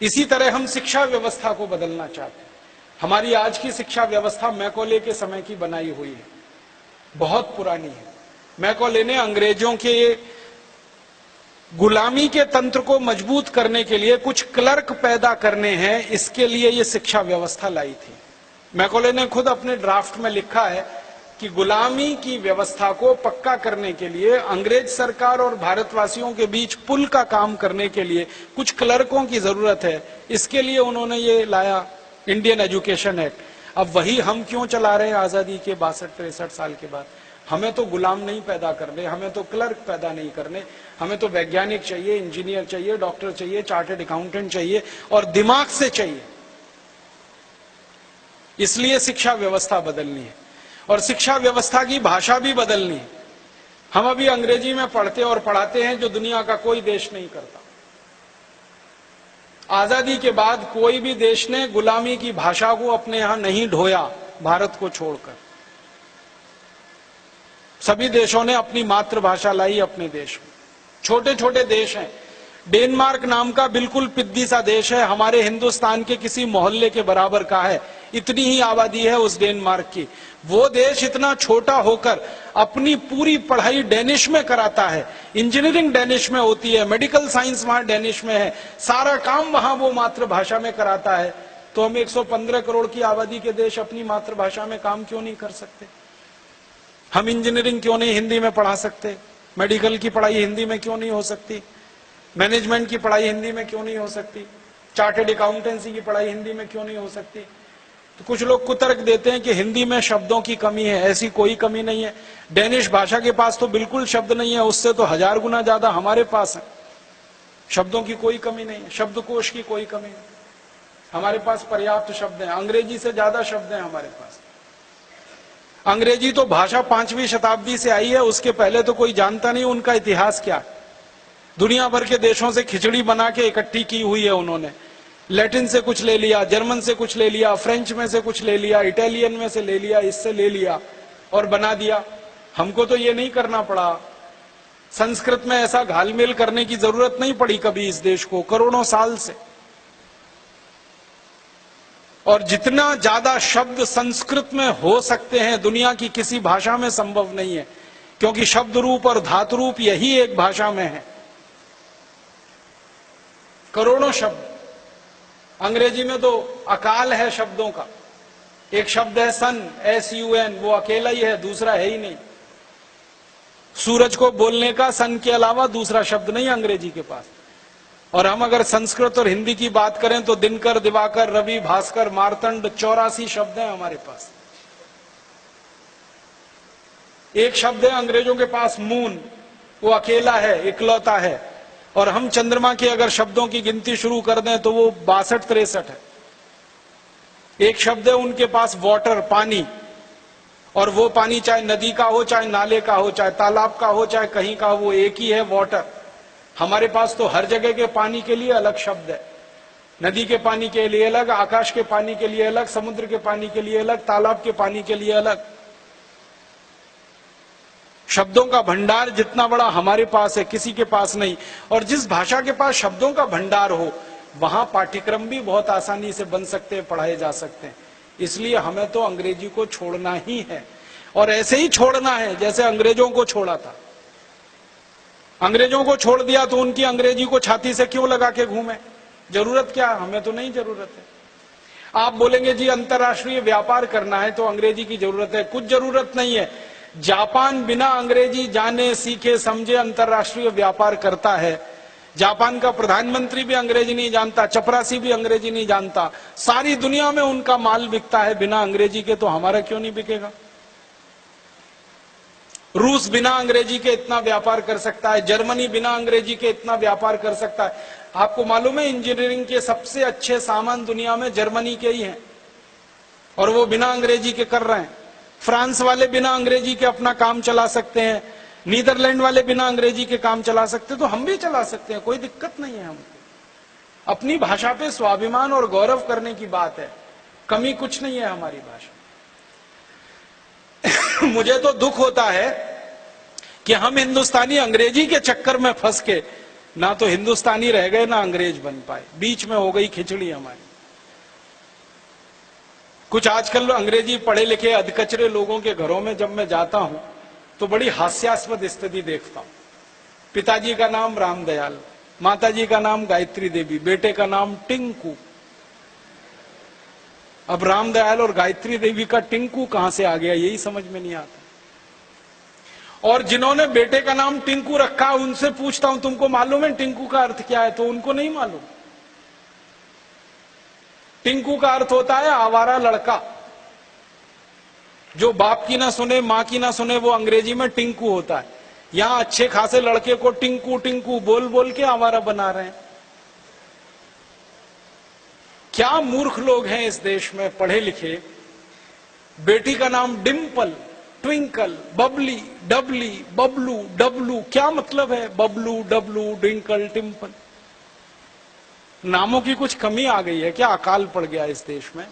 इसी तरह हम शिक्षा व्यवस्था को बदलना चाहते हैं। हमारी आज की शिक्षा व्यवस्था मैकॉले के समय की बनाई हुई है, बहुत पुरानी है। मैकॉले ने अंग्रेजों के गुलामी के तंत्र को मजबूत करने के लिए कुछ क्लर्क पैदा करने हैं, इसके लिए ये शिक्षा व्यवस्था लाई थी। मैकॉले ने खुद अपने ड्राफ्ट में लिखा है कि गुलामी की व्यवस्था को पक्का करने के लिए, अंग्रेज सरकार और भारतवासियों के बीच पुल का काम करने के लिए कुछ क्लर्कों की जरूरत है। इसके लिए उन्होंने ये लाया इंडियन एजुकेशन एक्ट। अब वही हम क्यों चला रहे हैं आजादी के 62-63 साल के बाद? हमें तो गुलाम नहीं पैदा करने, हमें तो क्लर्क पैदा नहीं करने, हमें तो वैज्ञानिक चाहिए, इंजीनियर चाहिए, डॉक्टर चाहिए, चार्टर्ड अकाउंटेंट चाहिए और दिमाग से चाहिए। इसलिए शिक्षा व्यवस्था बदलनी है और शिक्षा व्यवस्था की भाषा भी बदलनी है। हम अभी अंग्रेजी में पढ़ते और पढ़ाते हैं जो दुनिया का कोई देश नहीं करता। आजादी के बाद कोई भी देश ने गुलामी की भाषा को अपने यहां नहीं ढोया, भारत को छोड़कर। सभी देशों ने अपनी मातृभाषा लाई अपने देश में। छोटे छोटे देश हैं, डेनमार्क नाम का बिल्कुल पिद्दी सा देश है, हमारे हिंदुस्तान के किसी मोहल्ले के बराबर का है, इतनी ही आबादी है उस डेनमार्क की। वो देश इतना छोटा होकर अपनी पूरी पढ़ाई डेनिश में कराता है, इंजीनियरिंग डेनिश में होती है, मेडिकल साइंस वहां डेनिश में है, सारा काम वहां वो मातृभाषा में कराता है। तो हम 115 करोड़ की आबादी के देश अपनी मातृभाषा में काम क्यों नहीं कर सकते? हम इंजीनियरिंग क्यों नहीं हिंदी में पढ़ा सकते? मेडिकल की पढ़ाई हिंदी में क्यों नहीं हो सकती? मैनेजमेंट की पढ़ाई हिंदी में क्यों नहीं हो सकती? चार्टर्ड अकाउंटेंसी की पढ़ाई हिंदी में क्यों नहीं हो सकती? तो कुछ लोग कुतर्क देते हैं कि हिंदी में शब्दों की कमी है। ऐसी कोई कमी नहीं है। डेनिश भाषा के पास तो बिल्कुल शब्द नहीं है, उससे तो 1000 गुना ज्यादा हमारे पास है। शब्दों की कोई कमी नहीं है, शब्दकोश की कोई कमी नहीं, हमारे पास पर्याप्त शब्द हैं। अंग्रेजी से ज्यादा शब्द हैं हमारे पास। अंग्रेजी तो भाषा 5वीं शताब्दी से आई है, उसके पहले तो कोई जानता नहीं उनका इतिहास क्या। दुनिया भर के देशों से खिचड़ी बना के इकट्ठी की हुई है उन्होंने। लैटिन से कुछ ले लिया, जर्मन से कुछ ले लिया, फ्रेंच में से कुछ ले लिया, इटालियन में से ले लिया, इससे ले लिया और बना दिया। हमको तो ये नहीं करना पड़ा। संस्कृत में ऐसा घालमेल करने की जरूरत नहीं पड़ी कभी इस देश को, करोड़ों साल से। और जितना ज्यादा शब्द संस्कृत में हो सकते हैं दुनिया की किसी भाषा में संभव नहीं है, क्योंकि शब्द रूप और धातु रूप यही एक भाषा में है। करोड़ों शब्द। अंग्रेजी में तो अकाल है शब्दों का। एक शब्द है सन, SUN, वो अकेला ही है, दूसरा है ही नहीं। सूरज को बोलने का सन के अलावा दूसरा शब्द नहीं अंग्रेजी के पास। और हम अगर संस्कृत और हिंदी की बात करें तो दिनकर, दिवाकर, रवि, भास्कर, मार्तंड, 84 शब्द हैं हमारे पास। एक शब्द है अंग्रेजों के पास मून, वो अकेला है, इकलौता है। और हम चंद्रमा के अगर शब्दों की गिनती शुरू कर दें तो वो 62-63 है। एक शब्द है उनके पास वाटर, पानी, और वो पानी चाहे नदी का हो, चाहे नाले का हो, चाहे तालाब का हो, चाहे कहीं का हो, वो एक ही है, वाटर। हमारे पास तो हर जगह के पानी के लिए अलग शब्द है। नदी के पानी के लिए अलग, आकाश के पानी के लिए अलग, समुद्र के पानी के लिए अलग, तालाब के पानी के लिए अलग। शब्दों का भंडार जितना बड़ा हमारे पास है, किसी के पास नहीं। और जिस भाषा के पास शब्दों का भंडार हो वहां पाठ्यक्रम भी बहुत आसानी से बन सकते हैं, पढ़ाए जा सकते हैं। इसलिए हमें तो अंग्रेजी को छोड़ना ही है, और ऐसे ही छोड़ना है जैसे अंग्रेजों को छोड़ा था। अंग्रेजों को छोड़ दिया तो उनकी अंग्रेजी को छाती से क्यों लगा के घूमे? जरूरत क्या? हमें तो नहीं जरूरत है। आप बोलेंगे जी अंतरराष्ट्रीय व्यापार करना है तो अंग्रेजी की जरूरत है। कुछ जरूरत नहीं है। जापान बिना अंग्रेजी जाने, सीखे, समझे अंतरराष्ट्रीय व्यापार करता है। जापान का प्रधानमंत्री भी अंग्रेजी नहीं जानता, चपरासी भी अंग्रेजी नहीं जानता। सारी दुनिया में उनका माल बिकता है बिना अंग्रेजी के, तो हमारा क्यों नहीं बिकेगा? रूस बिना अंग्रेजी के इतना व्यापार कर सकता है, जर्मनी बिना अंग्रेजी के इतना व्यापार कर सकता है। आपको मालूम है इंजीनियरिंग के सबसे अच्छे सामान दुनिया में जर्मनी के ही हैं, और वो बिना अंग्रेजी के कर रहे हैं। फ्रांस वाले बिना अंग्रेजी के अपना काम चला सकते हैं, नीदरलैंड वाले बिना अंग्रेजी के काम चला सकते हैं, तो हम भी चला सकते हैं, कोई दिक्कत नहीं है हमको। अपनी भाषा पे स्वाभिमान और गौरव करने की बात है, कमी कुछ नहीं है हमारी भाषा। मुझे तो दुख होता है कि हम हिंदुस्तानी अंग्रेजी के चक्कर में फंस के ना तो हिंदुस्तानी रह गए ना अंग्रेज बन पाए, बीच में हो गई खिचड़ी हमारी। कुछ आजकल अंग्रेजी पढ़े लिखे अधकचरे लोगों के घरों में जब मैं जाता हूं तो बड़ी हास्यास्पद स्थिति देखता हूं। पिताजी का नाम रामदयाल, माताजी का नाम गायत्री देवी, बेटे का नाम टिंकू। अब रामदयाल और गायत्री देवी का टिंकू कहां से आ गया यही समझ में नहीं आता। और जिन्होंने बेटे का नाम टिंकू रखा उनसे पूछता हूं तुमको मालूम है टिंकू का अर्थ क्या है, तो उनको नहीं मालूम। टिंकू का अर्थ होता है आवारा लड़का, जो बाप की ना सुने मां की ना सुने, वो अंग्रेजी में टिंकू होता है। यहां अच्छे खासे लड़के को टिंकू टिंकू बोल बोल के आवारा बना रहे हैं। क्या मूर्ख लोग हैं इस देश में पढ़े लिखे। बेटी का नाम डिंपल, ट्विंकल, बबली, डबली, बबलू, डबलू, क्या मतलब है बबलू, डबलू, ट्विंकल, टिंपल। नामों की कुछ कमी आ गई है क्या, अकाल पड़ गया इस देश में।